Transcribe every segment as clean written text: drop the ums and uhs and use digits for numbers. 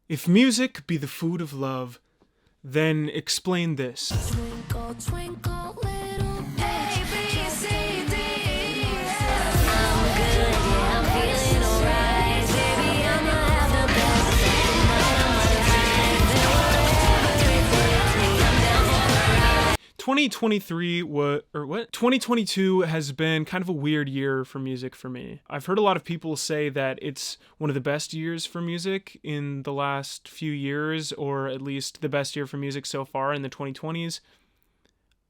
If music be the food of love, then explain this. Twinkle, twinkle, little A, B, C, D, I'm good, yeah, I'm feeling alright. Baby, I'ma have the best day of my life. 2023 2022 has been kind of a weird year for music for me. I've heard a lot of people say that it's one of the best years for music in the last few years, or at least the best year for music so far in the 2020s.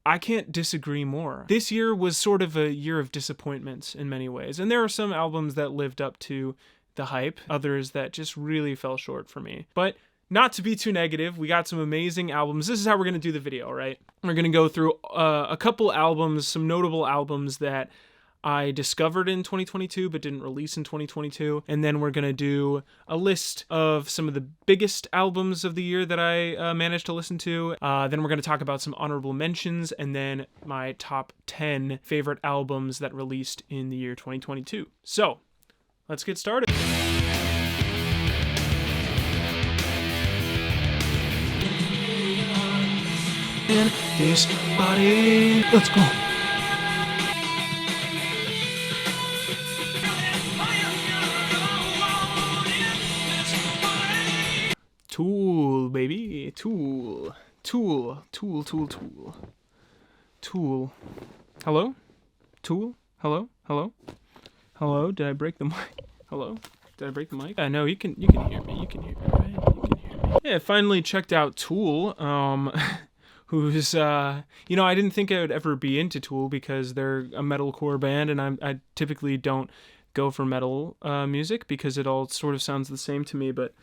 I can't disagree more. This year was sort of a year of disappointments in many ways, and there are some albums that lived up to the hype, others that just really fell short for me. But not to be too negative, we got some amazing albums. This is how we're going to do the video, right? We're going to go through a couple albums, some notable albums that I discovered in 2022 but didn't release in 2022. And then we're going to do a list of some of the biggest albums of the year that I managed to listen to. Then we're going to talk about some honorable mentions and then my top 10 favorite albums that released in the year 2022. So, let's get started. In this body, let's go. Tool, baby, Tool. Hello? Tool? Hello? Did I break the mic? Hello? Did I break the mic? No, you can hear me. You can hear me, right? You can hear me. Yeah, I finally checked out Tool. Who's, I didn't think I would ever be into Tool because they're a metalcore band, and I typically don't go for metal music because it all sort of sounds the same to me, but,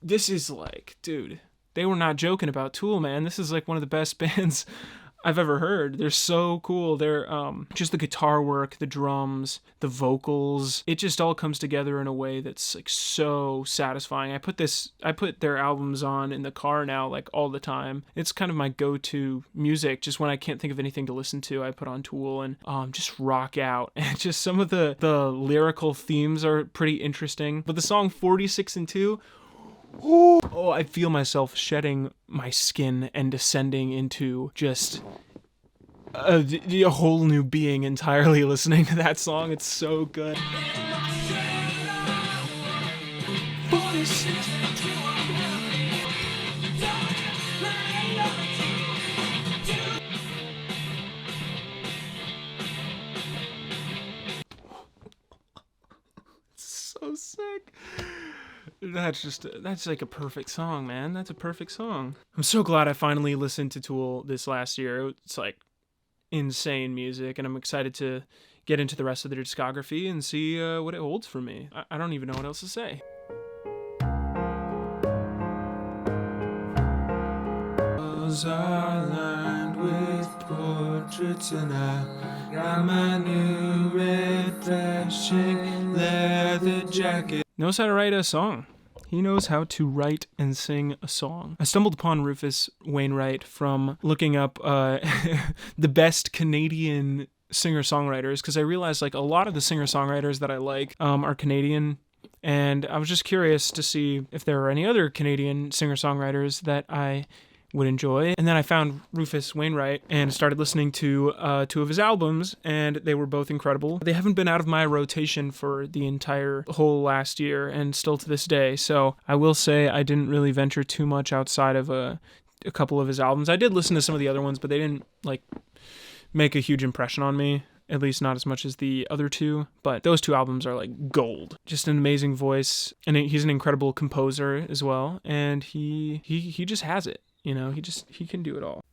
this is like, dude, they were not joking about Tool, man. This is like one of the best bands I've ever heard. They're so cool. They're just the guitar work, the drums, the vocals. It just all comes together in a way that's like so satisfying. I put their albums on in the car now like all the time. It's kind of my go-to music. Just when I can't think of anything to listen to, I put on Tool and just rock out. And just some of the lyrical themes are pretty interesting. But the song 46 and 2, oh, I feel myself shedding my skin and descending into just a whole new being entirely listening to that song. It's so good. So sick. That's like a perfect song, man. That's a perfect song. I'm so glad I finally listened to Tool this last year. It's like insane music, and I'm excited to get into the rest of their discography and see what it holds for me. I don't even know what else to say. Are lined with portraits, and I got my new refreshing leather jacket. Knows how to write a song. He knows how to write and sing a song. I stumbled upon Rufus Wainwright from looking up the best Canadian singer-songwriters, because I realized like a lot of the singer-songwriters that I like are Canadian, and I was just curious to see if there are any other Canadian singer-songwriters that I would enjoy. And then I found Rufus Wainwright and started listening to 2 of his albums, and they were both incredible. They haven't been out of my rotation for the entire whole last year and still to this day, so I will say I didn't really venture too much outside of a couple of his albums. I did listen to some of the other ones, but they didn't like make a huge impression on me. At least not as much as the other 2, but those 2 albums are like gold. Just an amazing voice, and he's an incredible composer as well, and he just has it. You know, he can do it all.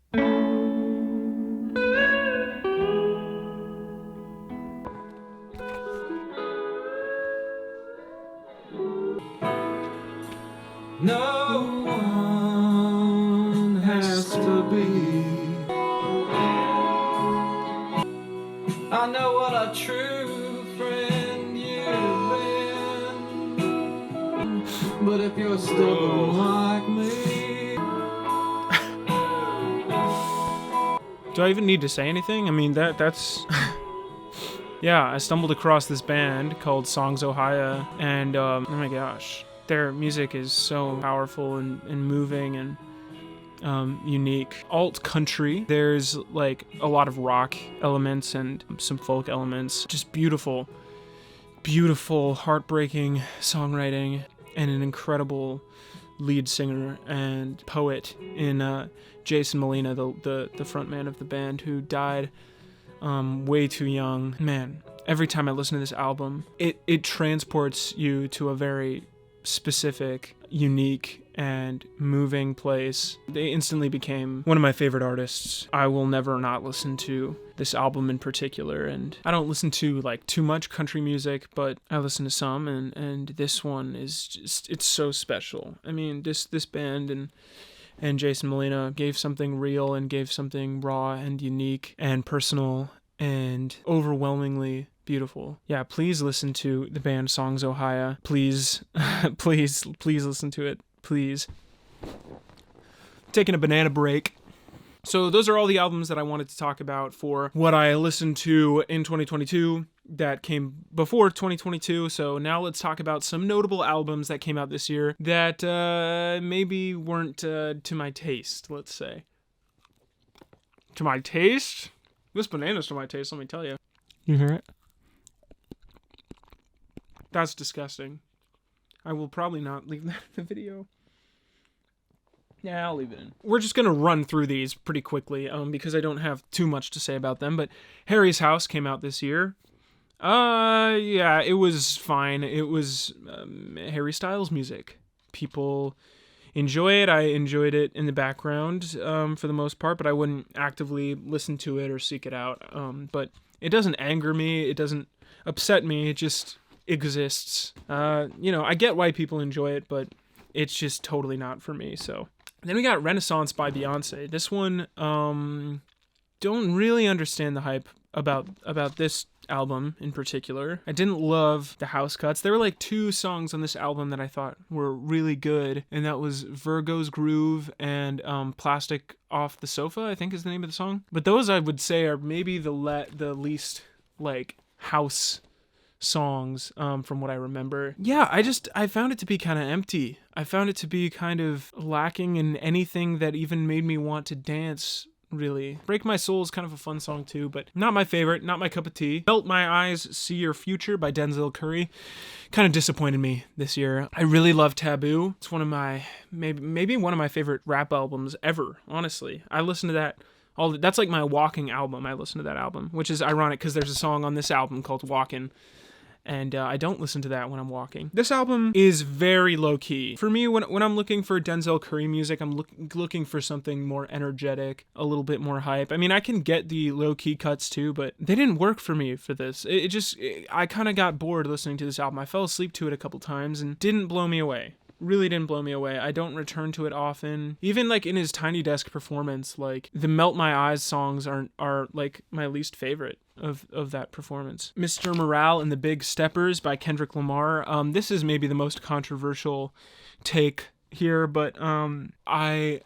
No one has to be. I know what a true friend you've been, but if you're stubborn like me. Do I even need to say anything? I mean, that's... Yeah, I stumbled across this band called Songs Ohio, and oh my gosh. Their music is so powerful and moving and unique. Alt country, there's like a lot of rock elements and some folk elements. Just beautiful, heartbreaking songwriting and an incredible lead singer and poet in Jason Molina, the frontman of the band, who died way too young. Man, every time I listen to this album, it transports you to a very specific, unique, and moving place. They instantly became one of my favorite artists. I will never not listen to this album in particular, and I don't listen to like too much country music, but I listen to some, and this one is just, it's so special. I mean, this band and Jason Molina gave something real and gave something raw and unique and personal and overwhelmingly beautiful. Yeah, please listen to the band Songs Ohio. Please, please listen to it. Please. Taking a banana break. So those are all the albums that I wanted to talk about for what I listened to in 2022 that came before 2022. So now let's talk about some notable albums that came out this year that maybe weren't to my taste, let's say. To my taste? This banana's to my taste, let me tell you. You hear it? That's disgusting. I will probably not leave that in the video. Yeah, I'll leave it in. We're just going to run through these pretty quickly because I don't have too much to say about them. But Harry's House came out this year. Yeah, it was fine. It was Harry Styles music. People enjoy it. I enjoyed it in the background for the most part, but I wouldn't actively listen to it or seek it out. But it doesn't anger me. It doesn't upset me. It just exists. I get why people enjoy it, but it's just totally not for me. So then we got Renaissance by Beyonce. This one, don't really understand the hype about this album in particular. I didn't love the house cuts. There were like 2 songs on this album that I thought were really good, and that was Virgo's Groove and Plastic Off the Sofa, I think is the name of the song. But those I would say are maybe the least like house songs from what I remember. Yeah, I found it to be kind of empty. I found it to be kind of lacking in anything that even made me want to dance, really. Break My Soul is kind of a fun song too, but not my favorite, not my cup of tea. Melt My Eyes, See Your Future by Denzel Curry kind of disappointed me this year. I really love Taboo. It's one of my, maybe one of my favorite rap albums ever, honestly. I listen to that that's like my walking album. I listen to that album, which is ironic because there's a song on this album called Walkin'. And I don't listen to that when I'm walking. This album is very low-key. For me, when I'm looking for Denzel Curry music, I'm looking for something more energetic, a little bit more hype. I mean, I can get the low-key cuts too, but they didn't work for me for this. I kind of got bored listening to this album. I fell asleep to it a couple times and didn't blow me away. Really didn't blow me away. I don't return to it often. Even like in his Tiny Desk performance, like the Melt My Eyes songs are like my least favorite of that performance. Mr. Morale and the Big Steppers by Kendrick Lamar. This is maybe the most controversial take here, but I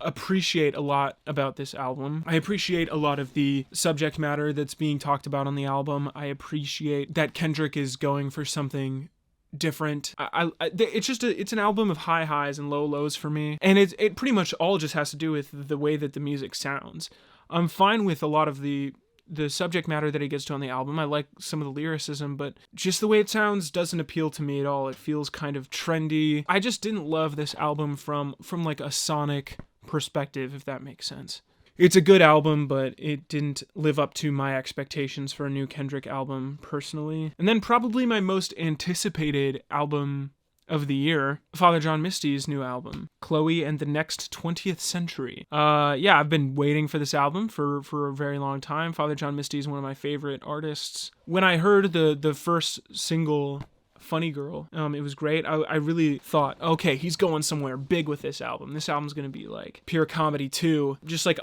appreciate a lot about this album. I appreciate a lot of the subject matter that's being talked about on the album. I appreciate that Kendrick is going for something different. It's an album of high highs and low lows for me, and it pretty much all just has to do with the way that the music sounds. I'm fine with a lot of the subject matter that he gets to on the album. I like some of the lyricism, but just the way it sounds doesn't appeal to me at all. It feels kind of trendy. I just didn't love this album from like a sonic perspective, if that makes sense. It's a good album, but it didn't live up to my expectations for a new Kendrick album, personally. And then probably my most anticipated album of the year, Father John Misty's new album, Chloe and the Next 20th Century. Yeah, I've been waiting for this album for a very long time. Father John Misty is one of my favorite artists. When I heard the first single, Funny Girl, it was great. I really thought, okay, he's going somewhere big with this album. This album's gonna be like pure comedy too, just like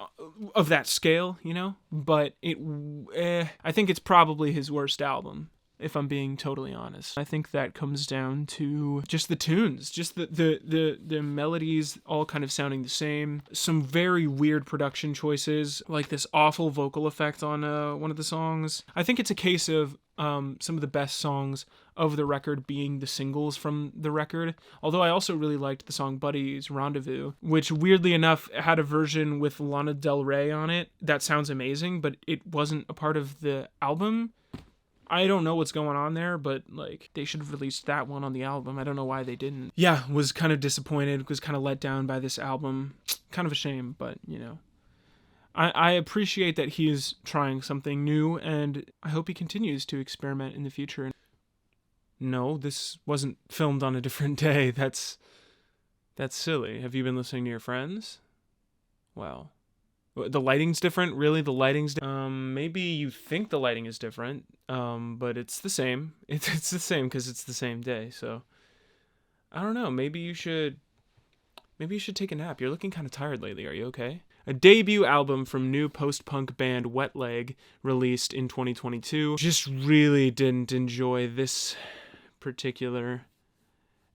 of that scale, you know? But I think it's probably his worst album if I'm being totally honest. I think that comes down to just the tunes, just the melodies all kind of sounding the same. Some very weird production choices, like this awful vocal effect on one of the songs. I think it's a case of some of the best songs of the record being the singles from the record. Although I also really liked the song Buddy's Rendezvous, which weirdly enough had a version with Lana Del Rey on it. That sounds amazing, but it wasn't a part of the album. I don't know what's going on there, but like they should have released that one on the album. I don't know why they didn't. Yeah, was kind of disappointed, was kind of let down by this album. Kind of a shame, but you know. I appreciate that he is trying something new, and I hope he continues to experiment in the future. No, this wasn't filmed on a different day. That's silly. Have you been listening to your friends? Well, the lighting's different? Really? The lighting's maybe you think the lighting is different, but it's the same. It's the same because it's the same day, so I don't know. Maybe you should take a nap. You're looking kind of tired lately. Are you okay? A debut album from new post-punk band Wet Leg, released in 2022. Just really didn't enjoy this particular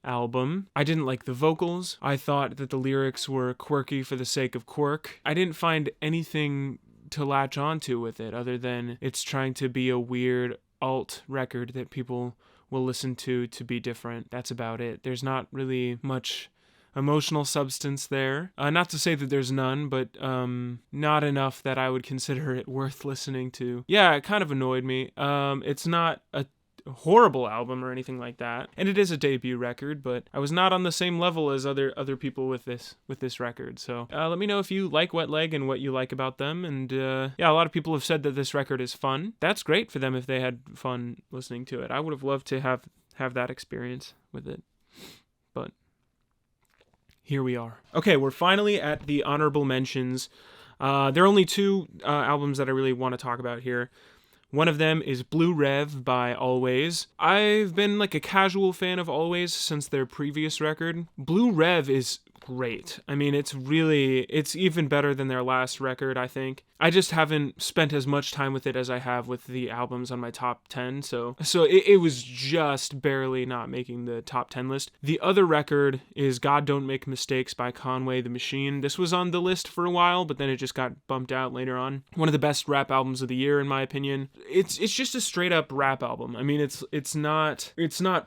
album. I didn't like the vocals. I thought that the lyrics were quirky for the sake of quirk. I didn't find anything to latch onto with it other than it's trying to be a weird alt record that people will listen to be different. That's about it. There's not really much emotional substance there. Not to say that there's none, but not enough that I would consider it worth listening to. Yeah, it kind of annoyed me. It's not a horrible album or anything like that, and it is a debut record, but I was not on the same level as other people with this record. So let me know if you like Wet Leg and what you like about them. And yeah, a lot of people have said that this record is fun. That's great for them if they had fun listening to it. I would have loved to have that experience with it, but here we are. Okay, we're finally at the honorable mentions. There are only two albums that I really want to talk about here. One of them is Blue Rev by Always. I've been like a casual fan of Always since their previous record. Blue Rev is great. I mean, it's even better than their last record, I think. I just haven't spent as much time with it as I have with the albums on my top 10, so it was just barely not making the top 10 list. The other record is God Don't Make Mistakes by Conway the Machine. This was on the list for a while, but then it just got bumped out later on. One of the best rap albums of the year, in my opinion. It's just a straight up rap album. I mean, it's not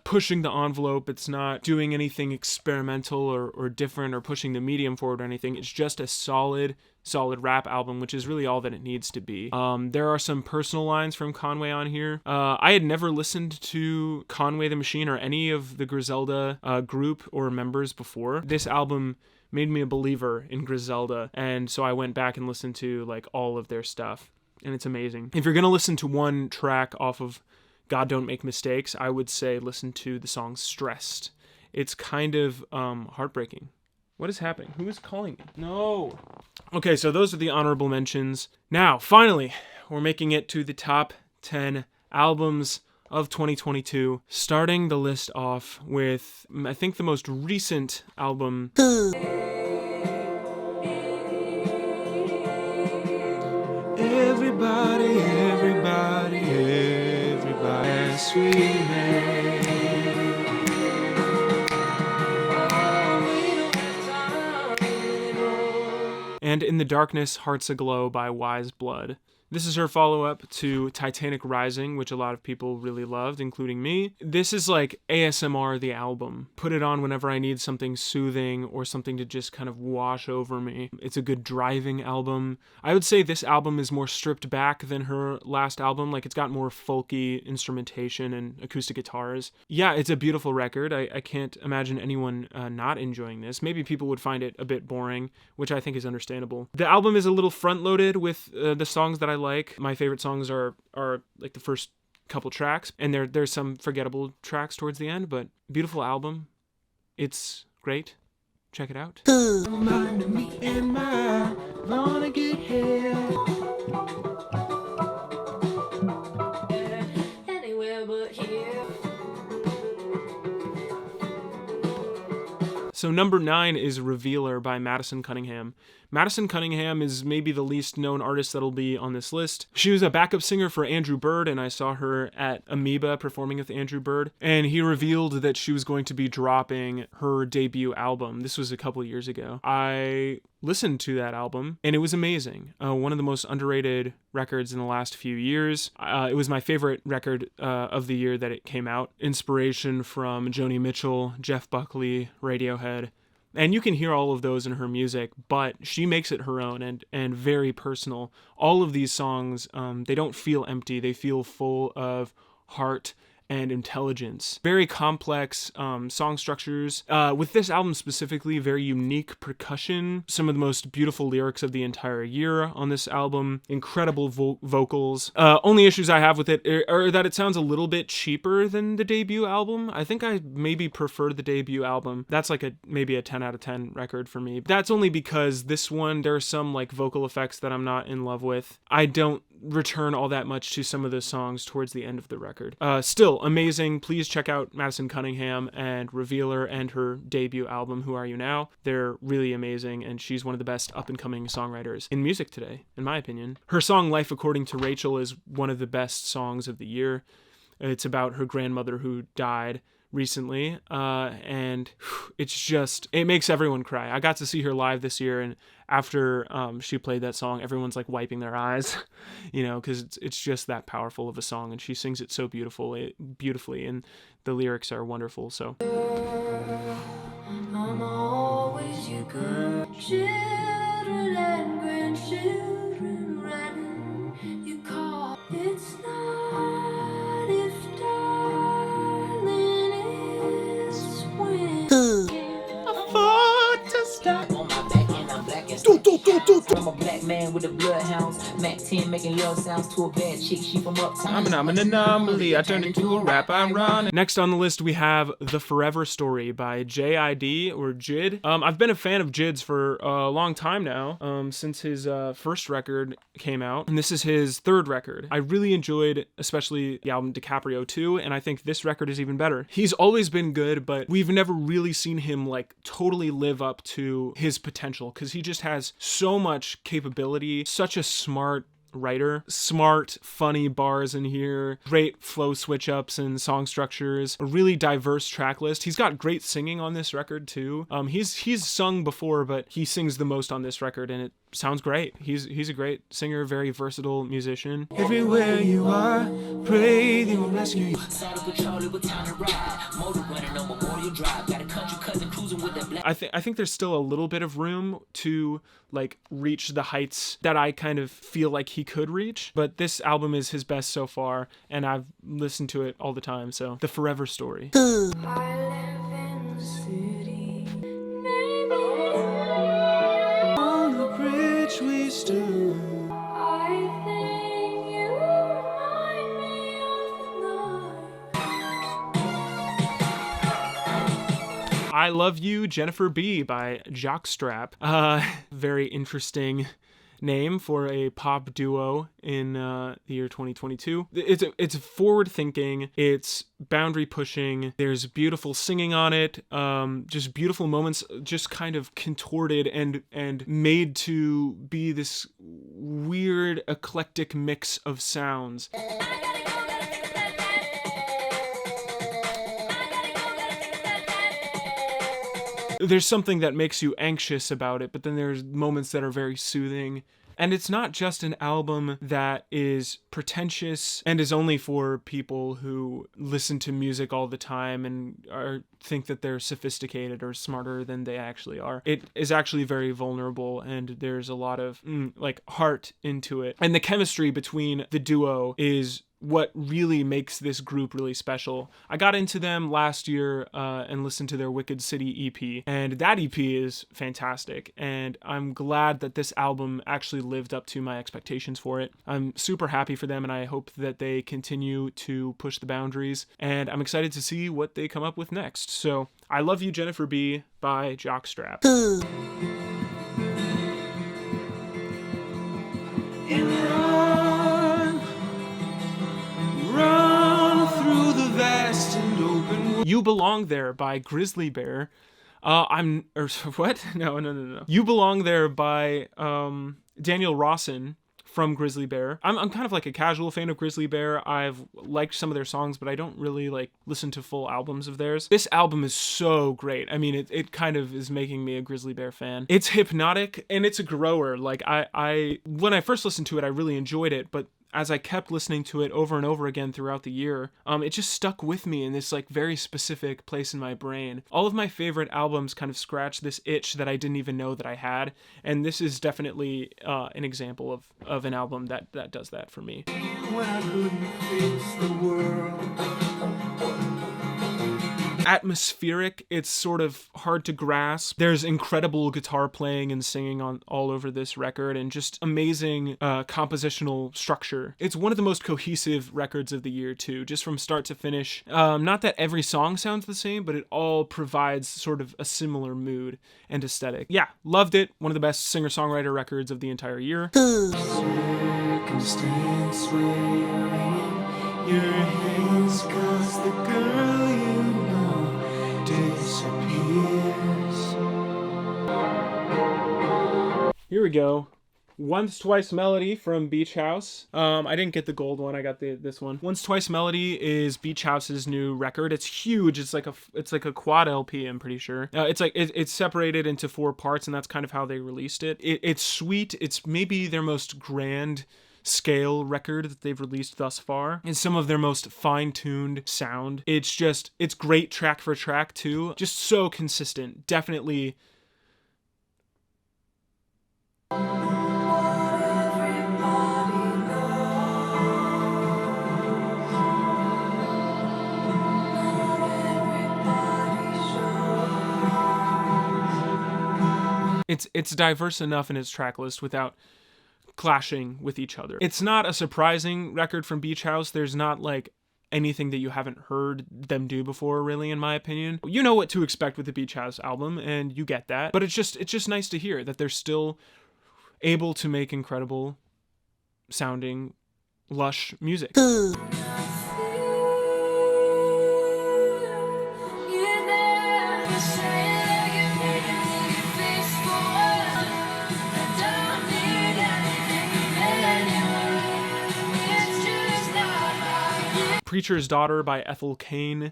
pushing the envelope. It's not doing anything experimental or different or pushing the medium forward or anything. It's just a solid rap album, which is really all that it needs to be. There are some personal lines from Conway on here. I had never listened to Conway the Machine or any of the Griselda group or members before. This album made me a believer in Griselda, and so I went back and listened to like all of their stuff, and it's amazing. If you're gonna listen to one track off of God Don't Make Mistakes, I would say listen to the song Stressed. It's kind of heartbreaking. What is happening? Who is calling me? No. Okay, so those are the honorable mentions. Now, finally, we're making it to the top 10 albums of 2022, starting the list off with, I think, the most recent album. Everybody, sweet man. And In the Darkness, Hearts Aglow by Wise Blood. This is her follow-up to Titanic Rising, which a lot of people really loved, including me. This is like ASMR the album. Put it on whenever I need something soothing or something to just kind of wash over me. It's a good driving album. I would say this album is more stripped back than her last album. Like, it's got more folky instrumentation and acoustic guitars. Yeah, it's a beautiful record. I can't imagine anyone not enjoying this. Maybe people would find it a bit boring, which I think is understandable. The album is a little front-loaded with the songs that I like. My favorite songs are like the first couple tracks, and there's some forgettable tracks towards the end, but beautiful album. It's great. Check it out. So number 9 is Revealer by Madison Cunningham. Madison Cunningham is maybe the least known artist that'll be on this list. She was a backup singer for Andrew Bird, and I saw her at Amoeba performing with Andrew Bird, and he revealed that she was going to be dropping her debut album. This was a couple years ago. I listened to that album, and it was amazing. One of the most underrated records in the last few years. It was my favorite record of the year that it came out. Inspiration from Joni Mitchell, Jeff Buckley, Radiohead. And you can hear all of those in her music, but she makes it her own and very personal. All of these songs, they don't feel empty. They feel full of heart and intelligence. Very complex song structures. With this album specifically, very unique percussion. Some of the most beautiful lyrics of the entire year on this album. Incredible vocals. Only issues I have with it are that it sounds a little bit cheaper than the debut album. I think I maybe prefer the debut album. That's like maybe a 10 out of 10 record for me. That's only because this one, there are some like vocal effects that I'm not in love with. I don't return all that much to some of the songs towards the end of the record. Still amazing. Please check out Madison Cunningham and Revealer and her debut album, Who Are You Now? They're really amazing, and she's one of the best up-and-coming songwriters in music today, in my opinion. Her song Life According to Rachel is one of the best songs of the year. It's about her grandmother who died recently, and it makes everyone cry. I got to see her live this year, and after she played that song, everyone's like wiping their eyes, because it's just that powerful of a song, and she sings it so beautifully, and the lyrics are wonderful. So I'm always your good children and grandchildren running. You call it's not if darling is when afford to stop. On my back and I'm black as I'm a black man with the bloodhounds. Mac 10 making love sounds to a bad chick. She from uptown. I'm an anomaly. I turned into a rap. I'm running. Next on the list, we have The Forever Story by JID or Jid. I've been a fan of Jid's for a long time now, since his first record came out, and this is his third record. I really enjoyed, especially the album DiCaprio 2, and I think this record is even better. He's always been good, but we've never really seen him like totally live up to his potential, because he just has so much capability, such a smart writer, smart, funny bars in here, great flow switch ups and song structures, a really diverse track list. He's got great singing on this record too. He's sung before, but he sings the most on this record, and it sounds great. He's a great singer, very versatile musician. Everywhere you are, pray they will rescue you. I think there's still a little bit of room to like reach the heights that I kind of feel like he could reach, but this album is his best so far, and I've listened to it all the time. So The Forever Story. I live in the city, maybe On the bridge we stood. I think you remind me of the night. I Love You, Jennifer B by Jockstrap. Very interesting name for a pop duo in the year 2022. It's forward thinking, it's boundary pushing, there's beautiful singing on it, just beautiful moments, just kind of contorted and made to be this weird eclectic mix of sounds. There's something that makes you anxious about it, but then there's moments that are very soothing. And it's not just an album that is pretentious and is only for people who listen to music all the time and think that they're sophisticated or smarter than they actually are. It is actually very vulnerable, and there's a lot of heart into it. And the chemistry between the duo is what really makes this group really special. I got into them last year and listened to their Wicked City EP, and that EP is fantastic, and I'm glad that this album actually lived up to my expectations for it. I'm super happy for them, and I hope that they continue to push the boundaries, and I'm excited to see what they come up with next. So, I Love You, Jennifer B by Jockstrap. Run through the vast and open. You Belong There by Grizzly Bear. What? No. You Belong There by Daniel Rawson from Grizzly Bear. I'm kind of like a casual fan of Grizzly Bear. I've liked some of their songs, but I don't really like listen to full albums of theirs. This album is so great. I mean, it kind of is making me a Grizzly Bear fan. It's hypnotic and it's a grower. Like I when I first listened to it, I really enjoyed it, but as I kept listening to it over and over again throughout the year, it just stuck with me in this like very specific place in my brain. All of my favorite albums kind of scratch this itch that I didn't even know that I had, and this is definitely an example of an album that does that for me. When I couldn't face the world. Atmospheric, it's sort of hard to grasp. There's incredible guitar playing and singing on all over this record, and just amazing compositional structure. It's one of the most cohesive records of the year too, just from start to finish. Not that every song sounds the same, but it all provides sort of a similar mood and aesthetic. Yeah, loved it. One of the best singer-songwriter records of the entire year. Circumstance where you're in your hands, 'cause the girl you know disappears. Here we go. Once Twice Melody from Beach House. I didn't get the gold one. I got this one. Once Twice Melody is Beach House's new record. It's huge. It's like a quad LP. I'm pretty sure. It's separated into 4 parts, and that's kind of how they released it. It's sweet. It's maybe their most grand scale record that they've released thus far, and some of their most fine-tuned sound. It's great track for track too. Just so consistent. Definitely. It's diverse enough in its track list without clashing with each other. It's not a surprising record from Beach House. There's not like anything that you haven't heard them do before, really, in my opinion. You know what to expect with the Beach House album, and you get that. But it's just nice to hear that they're still able to make incredible sounding, lush music. Preacher's Daughter by Ethel Cain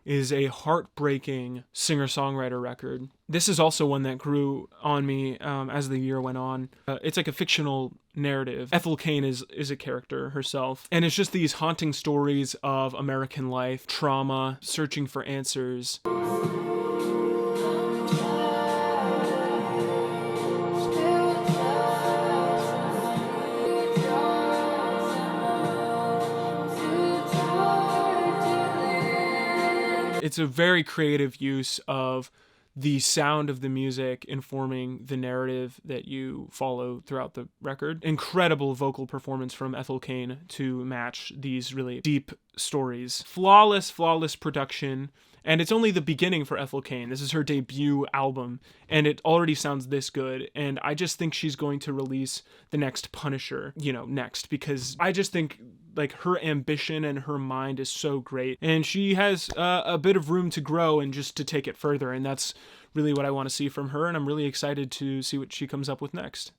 is a heartbreaking singer-songwriter record. This is also one that grew on me as the year went on. It's like a fictional narrative. Ethel Cain is a character herself, and it's just these haunting stories of American life, trauma, searching for answers. It's a very creative use of the sound of the music informing the narrative that you follow throughout the record. Incredible vocal performance from Ethel Cain to match these really deep stories. Flawless production. And it's only the beginning for Ethel Cain. This is her debut album, and it already sounds this good. And I just think she's going to release the next Punisher, next, because I just think like her ambition and her mind is so great, and she has a bit of room to grow and just to take it further. And that's really what I want to see from her, and I'm really excited to see what she comes up with next.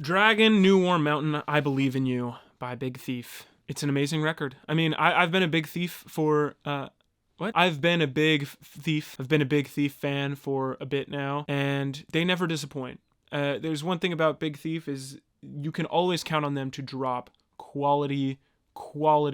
Dragon, New Warm Mountain, I Believe in You by Big Thief. It's an amazing record. I mean, I've been a Big Thief for, I've been a Big Thief fan for a bit now, and they never disappoint. There's one thing about Big Thief is you can always count on them to drop quality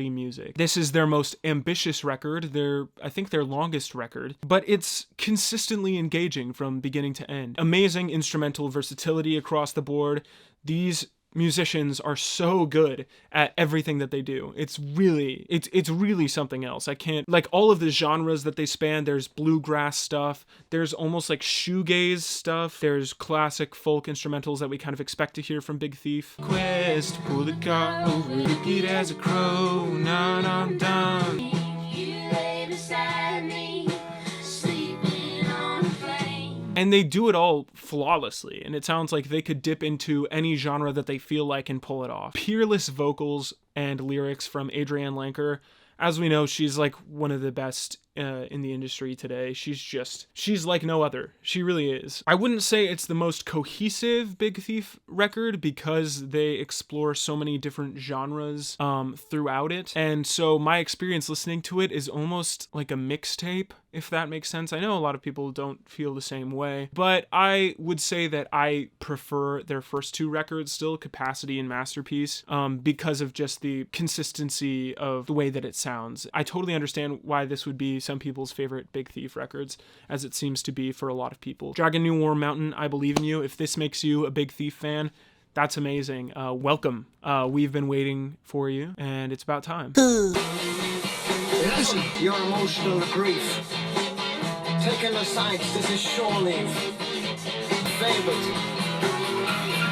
music. This is their most ambitious record, I think their longest record, but it's consistently engaging from beginning to end. Amazing instrumental versatility across the board. These musicians are so good at everything that they do. It's really something else. I can't, like, all of the genres that they span. There's bluegrass stuff, there's almost like shoegaze stuff, there's classic folk instrumentals that we kind of expect to hear from Big Thief. Quest, pull the car over, wicked as a crow, now I'm done. And they do it all flawlessly, and it sounds like they could dip into any genre that they feel like and pull it off. Peerless vocals and lyrics from Adrienne Lanker. As we know, she's like one of the best in the industry today. She's like no other. She really is. I wouldn't say it's the most cohesive Big Thief record because they explore so many different genres throughout it. And so my experience listening to it is almost like a mixtape, if that makes sense. I know a lot of people don't feel the same way, but I would say that I prefer their first two records still, Capacity and Masterpiece, because of just the consistency of the way that it sounds. I totally understand why this would be some people's favorite Big Thief records, as it seems to be for a lot of people. Dragon New Warm Mountain, I believe in you. If this makes you a Big Thief fan, that's amazing. Welcome. We've been waiting for you, and it's about time. Listen, your emotional grief. Taking the sights, this is shore leave. Favorite.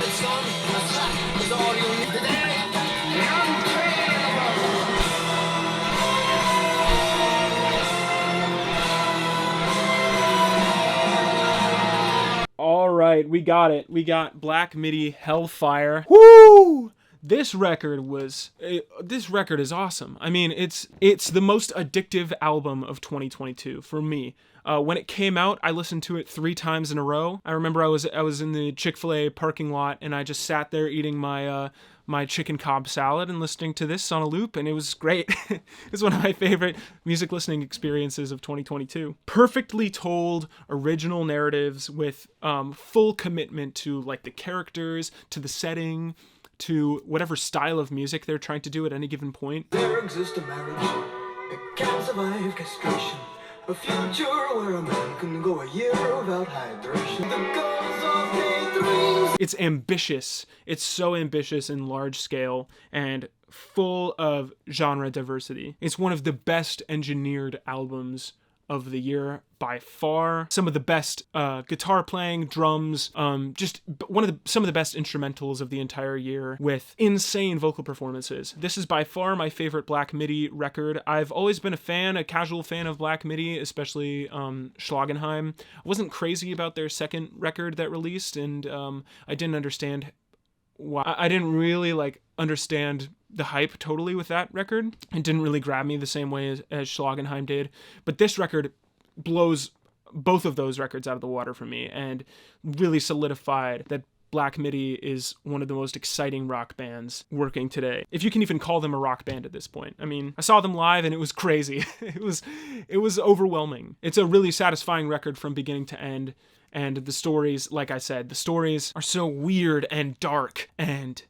The sun, a track is all you need today. All right, we got it. We got Black Midi Hellfire. Woo! This record is awesome. I mean, it's the most addictive album of 2022 for me. When it came out, I listened to it 3 times in a row. I remember I was in the Chick-fil-A parking lot, and I just sat there eating my my chicken Cobb salad and listening to this on a loop, and it was great. It's one of my favorite music listening experiences of 2022. Perfectly told original narratives with full commitment to like the characters, to the setting, to whatever style of music they're trying to do at any given point. There exists a marriage that can survive castration. A future where a man can go a year without hydration. The goals of daydreams. It's ambitious. It's so ambitious and large scale and full of genre diversity. It's one of the best engineered albums of the year by far. Some of the best guitar playing, drums, just some of the best instrumentals of the entire year with insane vocal performances. This is by far my favorite Black Midi record. I've always been a casual fan of Black Midi, especially Schlagenheim. I wasn't crazy about their second record that released, and I didn't understand why. I didn't really understand the hype totally with that record. It didn't really grab me the same way as Schlagenheim did. But this record blows both of those records out of the water for me and really solidified that Black Midi is one of the most exciting rock bands working today. If you can even call them a rock band at this point. I mean, I saw them live and it was crazy. It was overwhelming. It's a really satisfying record from beginning to end. And the stories, like I said, the stories are so weird and dark and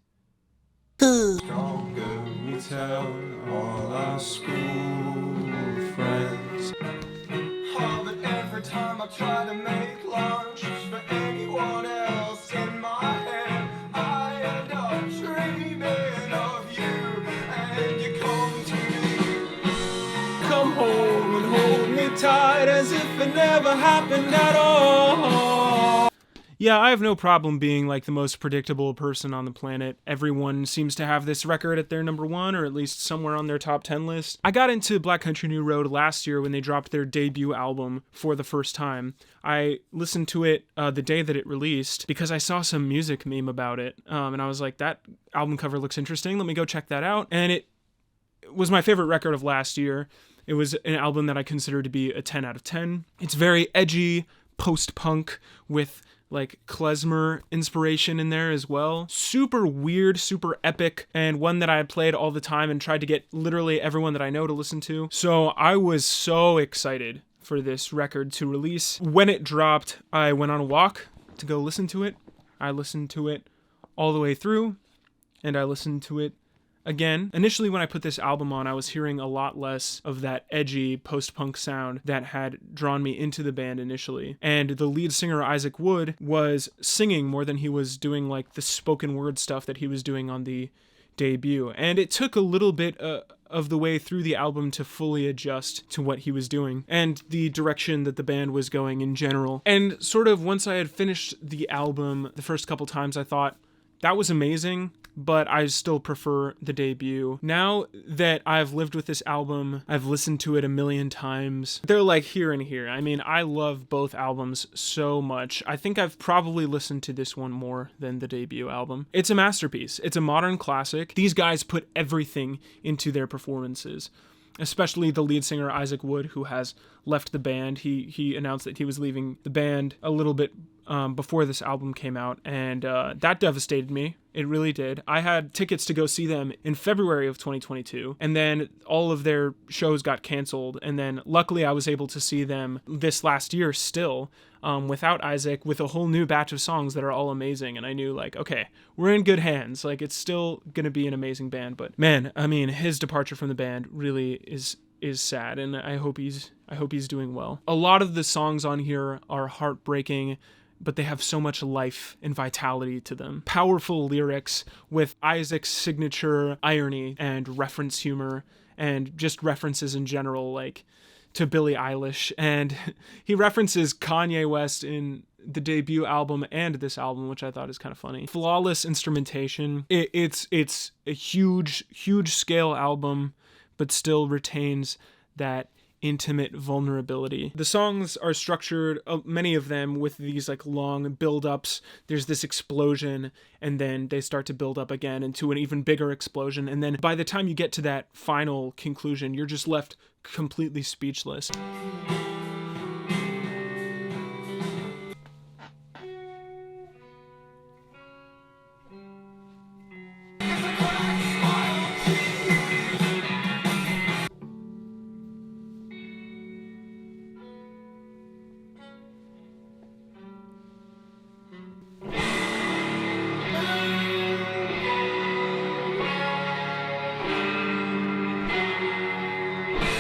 Stronger, we tell all our school friends. Oh, but every time I try to make lunch for anyone else in my head, I end up dreaming of you, and you come to me. come home and hold me tight as if it never happened at all. Yeah, I have no problem being like the most predictable person on the planet. Everyone seems to have this record at their number 1 or at least somewhere on their top 10 list. I got into Black Country New Road last year when they dropped their debut album for the first time. I listened to it the day that it released because I saw some music meme about it. And I was like, that album cover looks interesting. Let me go check that out. And it was my favorite record of last year. It was an album that I consider to be a 10 out of 10. It's very edgy, post-punk with like klezmer inspiration in there as well. Super weird, super epic, and one that I played all the time and tried to get literally everyone that I know to listen to. So I was so excited for this record to release. When it dropped, I went on a walk to go listen to it. I listened to it all the way through, and I listened to it again. Initially, when I put this album on, I was hearing a lot less of that edgy post-punk sound that had drawn me into the band initially. And the lead singer, Isaac Wood, was singing more than he was doing like the spoken word stuff that he was doing on the debut. And it took a little bit of the way through the album to fully adjust to what he was doing and the direction that the band was going in general. And sort of once I had finished the album, the first couple times I thought, That was amazing, but I still prefer the debut. Now that I've lived with this album, I've listened to it a million times. They're like here and here. I mean, I love both albums so much. I think I've probably listened to this one more than the debut album. It's a masterpiece. It's a modern classic. These guys put everything into their performances. Especially the lead singer, Isaac Wood, who has left the band. He announced that he was leaving the band a little bit before this album came out, and that devastated me. It really did. I had tickets to go see them in February of 2022, and then all of their shows got canceled, and then luckily I was able to see them this last year still, without Isaac, with a whole new batch of songs that are all amazing, and I knew, like, okay, we're in good hands. Like, it's still gonna be an amazing band, but man, I mean, his departure from the band really is sad, and I hope he's doing well. A lot of the songs on here are heartbreaking, but they have so much life and vitality to them. Powerful lyrics with Isaac's signature irony and reference humor, and just references in general, like to Billie Eilish, and he references Kanye West in the debut album and this album, which I thought is kind of funny. Flawless instrumentation. It's a huge scale album, but still retains that intimate vulnerability. The songs are structured, many of them, with these like long build-ups. There's this explosion, and then they start to build up again into an even bigger explosion, and then by the time you get to that final conclusion, you're just left completely speechless.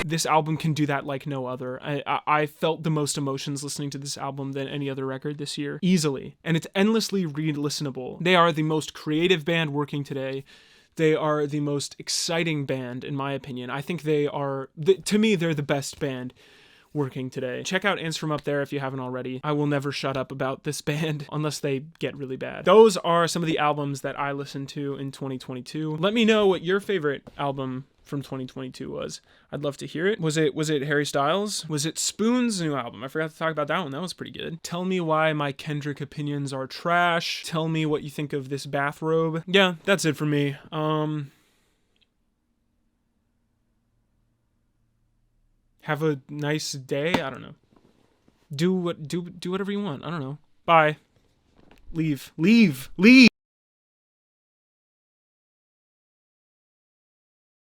This album can do that like no other. I felt the most emotions listening to this album than any other record this year, easily. And it's endlessly re-listenable. They are the most creative band working today. They are the most exciting band, in my opinion. I think they are, to me, they're the best band working today. Check out Ants From Up There if you haven't already. I will never shut up about this band unless they get really bad. Those are some of the albums that I listened to in 2022. Let me know what your favorite album from 2022 was. I'd love to hear it. Was it Harry Styles? Was it Spoon's new album? I forgot to talk about that one. That was pretty good. Tell me why my Kendrick opinions are trash. Tell me what you think of this bathrobe. Yeah, that's it for me. Have a nice day. I don't know. Do whatever you want. I don't know. Bye. Leave.